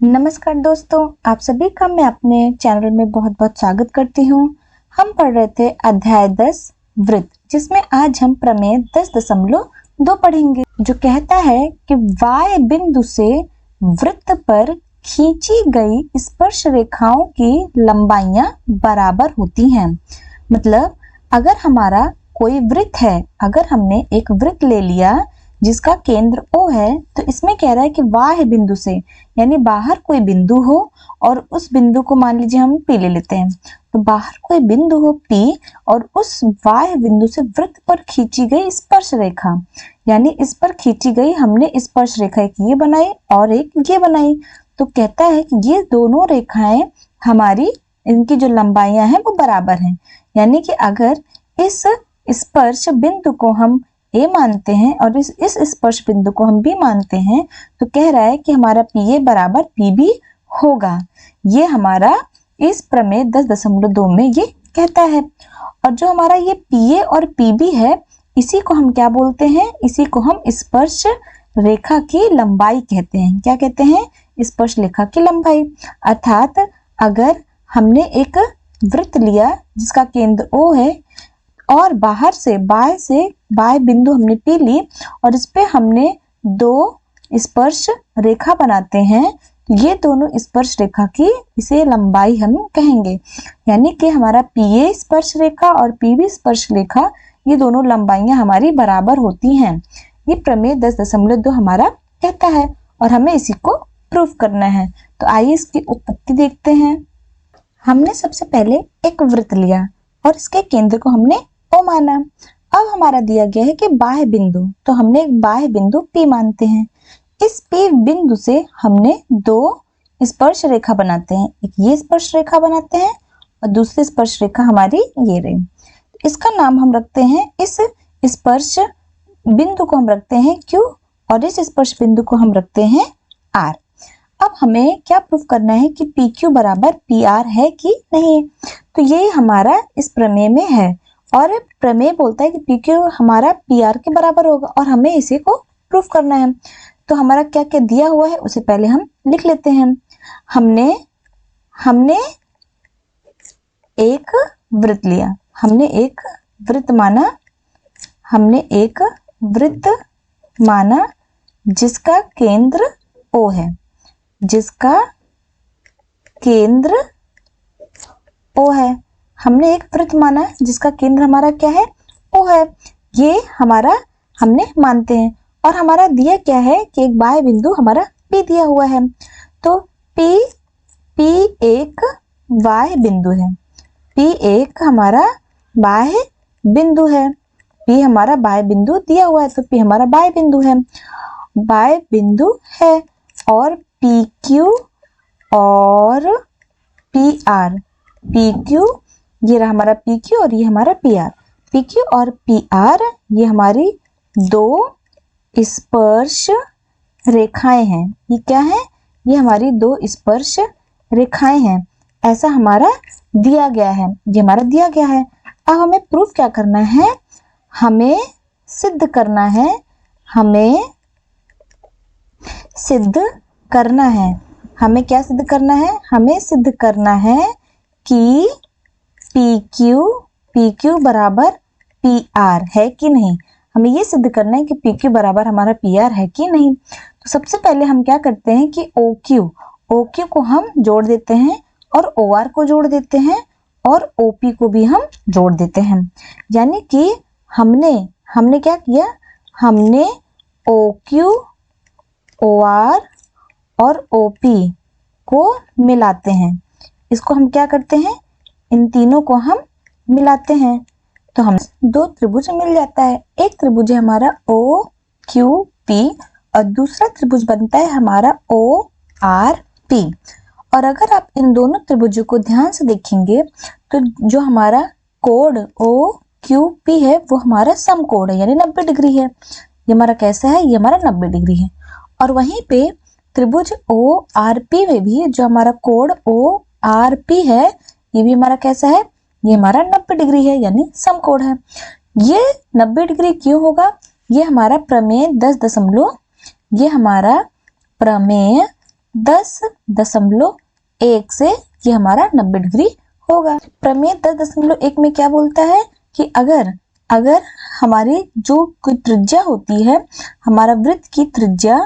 नमस्कार दोस्तों, आप सभी का मैं अपने चैनल में बहुत बहुत स्वागत करती हूँ। हम पढ़ रहे थे अध्याय 10 वृत्त, जिसमें आज हम प्रमेय 10.2 पढ़ेंगे, जो कहता है कि y बिंदु से वृत्त पर खींची गई स्पर्श रेखाओं की लंबाइयां बराबर होती हैं। मतलब अगर हमारा कोई वृत्त है, अगर हमने एक वृत्त ले लिया जिसका केंद्र O है, तो इसमें कह रहा है कि y बिंदु से, यानी बाहर कोई बिंदु हो और उस बिंदु को मान लीजिए हम P ले लेते हैं, तो बाहर कोई बिंदु हो P और उस y बिंदु से वृत्त पर खींची गई स्पर्श रेखा, यानी इस पर खींची गई हमने स्पर्श रेखा एक ये बनाई और एक ये बनाई, तो कहता है कि ये दोनों रेखाएं हमारी, इनकी जो लंबाइयां हैं वो बराबर हैं। यानी कि अगर इस स्पर्श बिंदु को हम A मानते हैं और इस स्पर्श बिंदु को हम B मानते हैं, तो कह रहा है कि हमारा PA बराबर PB होगा। ये हमारा इस प्रमेय 10.2 में ये कहता है। और जो हमारा ये PA और PB है, इसी को हम क्या बोलते हैं? इसी को हम स्पर्श रेखा की लंबाई कहते हैं। क्या कहते हैं? स्पर्श रेखा की लंबाई। अर्थात अगर हमने एक वृत्त लिया जिसका केंद्र O है और बाहर से बाय बिंदु हमने P ली और इस पे हमने दो स्पर्श रेखा बनाते हैं, ये दोनों स्पर्श रेखा की इसे लंबाई हम कहेंगे। यानी कि हमारा PA स्पर्श रेखा और PB स्पर्श रेखा, ये दोनों लंबाइयां हमारी बराबर होती हैं। ये प्रमेय 10.2 हमारा कहता है और हमें इसी को प्रूफ करना है। तो आइए इसकी उत्पत्ति देखते हैं। हमने सबसे पहले एक वृत्त लिया और इसके केंद्र को हमने O माना। अब हमारा दिया गया है कि बाह्य बिंदु, तो हमने एक बाह्य बिंदु P मानते हैं। इस P बिंदु से हमने दो स्पर्श रेखा बनाते हैं, एक ये स्पर्श रेखा बनाते हैं और दूसरी स्पर्श रेखा हमारी ये रही। इसका नाम हम रखते हैं, इस स्पर्श बिंदु को हम रखते हैं Q और इस स्पर्श बिंदु को हम रखते हैं R। अब हमें क्या प्रूफ करना है कि PQ बराबर PR है कि नहीं। तो ये हमारा इस प्रमेय में है और प्रमेय बोलता है कि PQ हमारा PR के बराबर होगा और हमें इसी को प्रूफ करना है। तो हमारा क्या क्या दिया हुआ है उसे पहले हम लिख लेते हैं। हमने एक वृत्त लिया, हमने एक वृत्त माना जिसका केंद्र O है, जिसका केंद्र O है। हमने एक वृत्त माना जिसका केंद्र हमारा क्या है? O है। ये हमारा हमने मानते हैं और हमारा दिया क्या है कि एक बाह्य बिंदु हमारा P दिया हुआ है। तो P एक बाह्य बिंदु है, P एक हमारा बाह्य बिंदु है, P हमारा बाह्य बिंदु दिया हुआ है, तो P हमारा बाह्य बिंदु है, और PQ और PR, PQ ये रहा हमारा PQ और ये हमारा PR। PQ और PR ये हमारी दो स्पर्श रेखाएं हैं। ये क्या है? ये हमारी दो स्पर्श रेखाएं हैं। ऐसा हमारा दिया गया है, ये हमारा दिया गया है। अब हमें प्रूफ क्या करना है? हमें सिद्ध करना है, हमें क्या सिद्ध करना है? हमें सिद्ध करना है कि PQ बराबर PR है कि नहीं। हमें ये सिद्ध करना है कि PQ बराबर हमारा PR है कि नहीं। तो सबसे पहले हम क्या करते हैं कि OQ को हम जोड़ देते हैं और OR को जोड़ देते हैं और OP को भी हम जोड़ देते हैं। यानी कि हमने क्या किया? हमने OQ, OR और OP को मिलाते हैं। इसको हम क्या करते हैं? इन तीनों को हम मिलाते हैं तो हम दो त्रिभुज मिल जाता है। एक त्रिभुज है हमारा OQP और दूसरा त्रिभुज बनता है हमारा ORP। और अगर आप इन दोनों त्रिभुजों को ध्यान से देखेंगे तो जो हमारा कोण OQP है वो हमारा समकोण है, यानी 90 डिग्री है। ये हमारा कैसा है? ये हमारा 90 डिग्री है। और वहीं पे त्रिभुज ORP में भी जो हमारा कोण ORP है, ये भी हमारा कैसा है? ये हमारा 90 डिग्री है, यानी समकोण है। ये 90 डिग्री क्यों होगा? ये हमारा प्रमेय 10. ये हमारा प्रमेय 10.1 से ये हमारा 90 डिग्री होगा। प्रमेय 10.1 में क्या बोलता है कि अगर हमारी जो कोई त्रिज्या होती है, हमारा वृत्त की त्रिज्या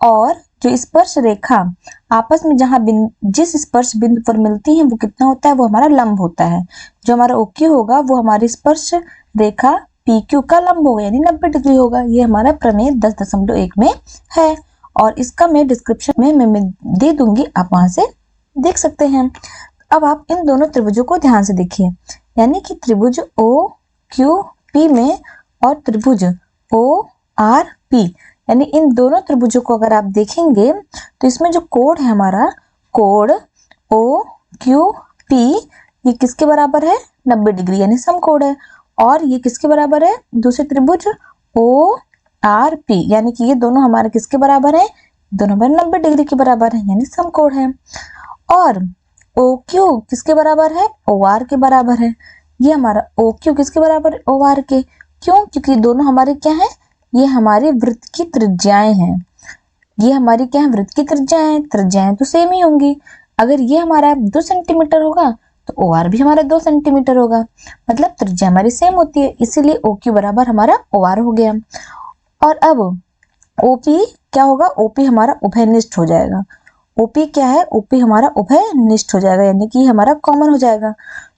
और जो स्पर्श रेखा आपस में जहां जिस स्पर्श बिंदु पर मिलती है वो कितना होता है, वो हमारा लंब होता है। जो हमारा OQ होगा वो हमारी स्पर्श रेखा PQ का लंब होगा, यानी 90 डिग्री होगा। ये हमारा प्रमेय 10.1 में है और इसका मैं डिस्क्रिप्शन में मैं दे दूंगी, आप वहां से देख सकते हैं। अब आप इन दोनों त्रिभुजों को ध्यान से देखिए, यानी कि त्रिभुज OQP में और त्रिभुज ORP, यानी इन दोनों त्रिभुजों को अगर आप देखेंगे तो इसमें जो कोण है हमारा, कोण OQP, ये किसके बराबर है, 90 डिग्री, यानी समकोण है। और ये किसके बराबर है, दूसरे त्रिभुज ORP, यानी कि ये दोनों हमारे किसके बराबर है, दोनों हमारे 90 डिग्री के बराबर है, यानी समकोण है। और OQ किसके बराबर है, OR के बराबर है। ये हमारा OQ किसके बराबर है, OR के। क्यों, क्योंकि दोनों हमारे क्या है, ये हमारे वृत्त की त्रिज्याएं हैं। ये हमारी क्या है, वृत्त की त्रिज्याएं तो सेम ही होंगी। अगर ये हमारा 2 सेंटीमीटर होगा तो OR भी हमारा 2 सेंटीमीटर होगा, मतलब त्रिज्या हमारी सेम होती है, इसीलिए OQ बराबर हमारा OR हो गया। और अब OP क्या होगा, OP हमारा उभयनिष्ठ हो जाएगा। OP क्या है, OP हमारा उभयनिष्ठ हो जाएगा, यानी कि हमारा कॉमन हो जाएगा।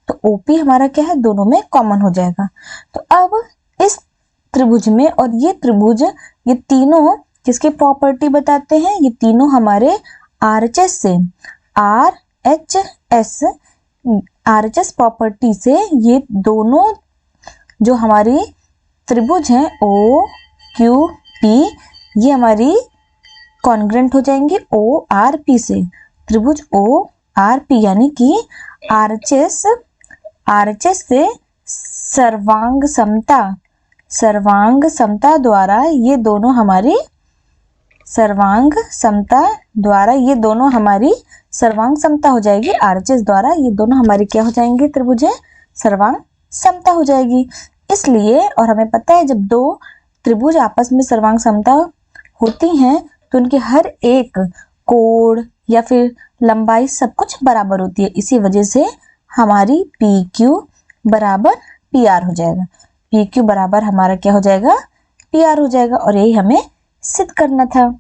तो OP हमारा क्या है, दोनों में कॉमन हो जाएगा। तो अब इस त्रिभुज में और ये त्रिभुज, ये तीनों किसके प्रॉपर्टी बताते हैं, ये तीनों हमारे RHS से, RHS प्रॉपर्टी से ये दोनों जो हमारी त्रिभुज हैं OQP, ये हमारी कॉन्ग्रेंट हो जाएंगे ORP से। त्रिभुज ORP यानी कि RHS से सर्वांग समता द्वारा ये दोनों हमारी सर्वांग समता हो जाएगी। RHS द्वारा ये दोनों हमारी क्या हो जाएंगे, त्रिभुज है, सर्वांग समता हो जाएगी। इसलिए, और हमें पता है जब दो त्रिभुज आपस में सर्वांग समता होती हैं तो उनके हर एक कोण या फिर लंबाई सब कुछ बराबर होती है। इसी वजह से हमारी PQ बराबर PR हो जाएगा। PQ बराबर हमारा क्या हो जाएगा, PR हो जाएगा। और यही हमें सिद्ध करना था।